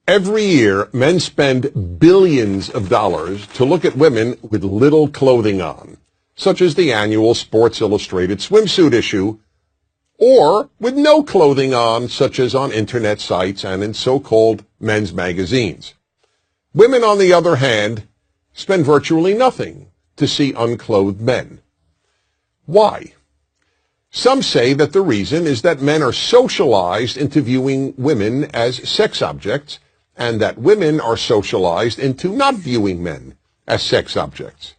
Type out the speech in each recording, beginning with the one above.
Every year, men spend billions of dollars to look at women with little clothing on, such as the annual Sports Illustrated swimsuit issue, or with no clothing on, such as on internet sites and in so-called men's magazines. Women, on the other hand, spend virtually nothing to see unclothed men. Why? Some say that the reason is that men are socialized into viewing women as sex objects, and that women are socialized into not viewing men as sex objects.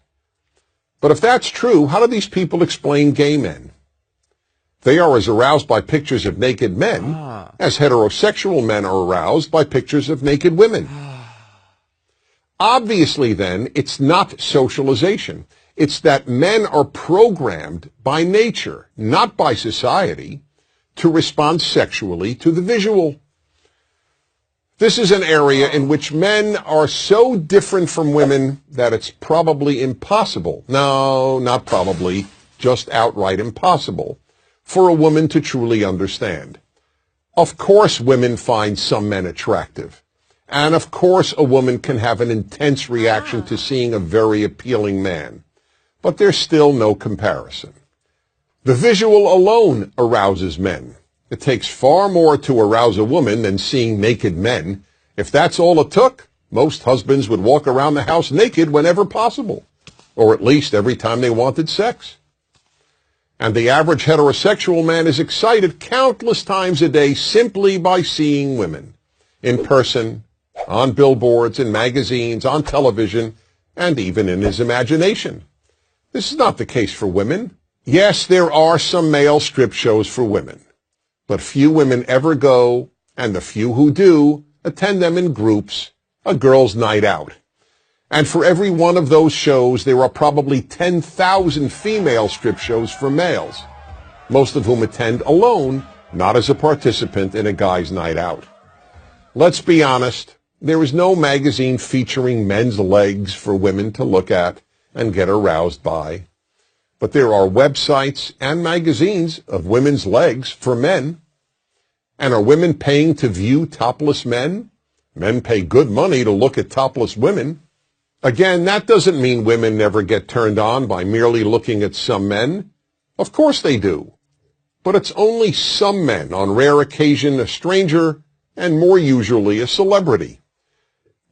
But if that's true, how do these people explain gay men? They are as aroused by pictures of naked men as heterosexual men are aroused by pictures of naked women. Obviously, then, it's not socialization. It's that men are programmed by nature, not by society, to respond sexually to the visual. This is an area in which men are so different from women that it's probably impossible, no, not probably, just outright impossible, for a woman to truly understand. Of course women find some men attractive. And of course a woman can have an intense reaction to seeing a very appealing man. But there's still no comparison. The visual alone arouses men. It takes far more to arouse a woman than seeing naked men. If that's all it took, most husbands would walk around the house naked whenever possible, or at least every time they wanted sex. And the average heterosexual man is excited countless times a day simply by seeing women, in person, on billboards, in magazines, on television, and even in his imagination. This is not the case for women. Yes, there are some male strip shows for women, but few women ever go, and the few who do attend them in groups, a girls' night out. And for every one of those shows, there are probably 10,000 female strip shows for males, most of whom attend alone, not as a participant in a guy's night out. Let's be honest, there is no magazine featuring men's legs for women to look at and get aroused by. But there are websites and magazines of women's legs for men. And are women paying to view topless men? Men pay good money to look at topless women. Again, that doesn't mean women never get turned on by merely looking at some men. Of course they do. But it's only some men, on rare occasion a stranger, and more usually a celebrity.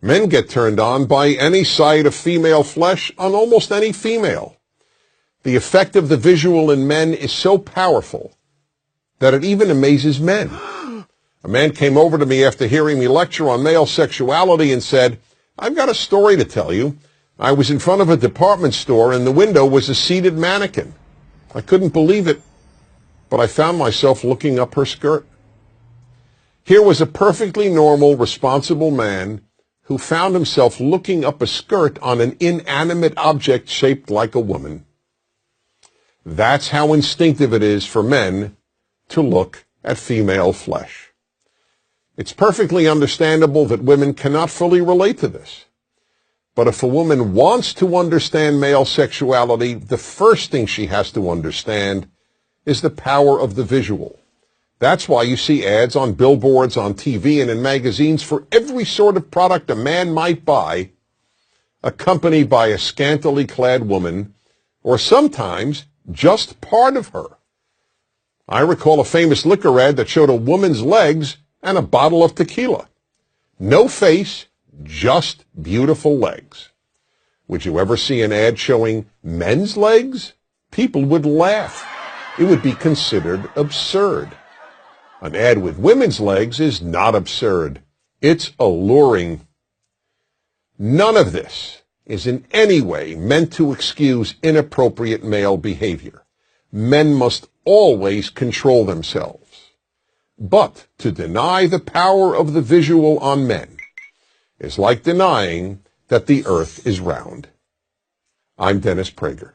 Men get turned on by any sight of female flesh on almost any female. The effect of the visual in men is so powerful that it even amazes men. A man came over to me after hearing me lecture on male sexuality and said, "I've got a story to tell you. I was in front of a department store and the window was a seated mannequin. I couldn't believe it, but I found myself looking up her skirt." Here was a perfectly normal, responsible man who found himself looking up a skirt on an inanimate object shaped like a woman. That's how instinctive it is for men to look at female flesh. It's perfectly understandable that women cannot fully relate to this. But if a woman wants to understand male sexuality, the first thing she has to understand is the power of the visual. That's why you see ads on billboards, on TV, and in magazines for every sort of product a man might buy, accompanied by a scantily clad woman, or sometimes just part of her. I recall a famous liquor ad that showed a woman's legs and a bottle of tequila. No face, just beautiful legs. Would you ever see an ad showing men's legs? People would laugh. It would be considered absurd. An ad with women's legs is not absurd. It's alluring. None of this is in any way meant to excuse inappropriate male behavior. Men must always control themselves. But to deny the power of the visual on men is like denying that the earth is round. I'm Dennis Prager.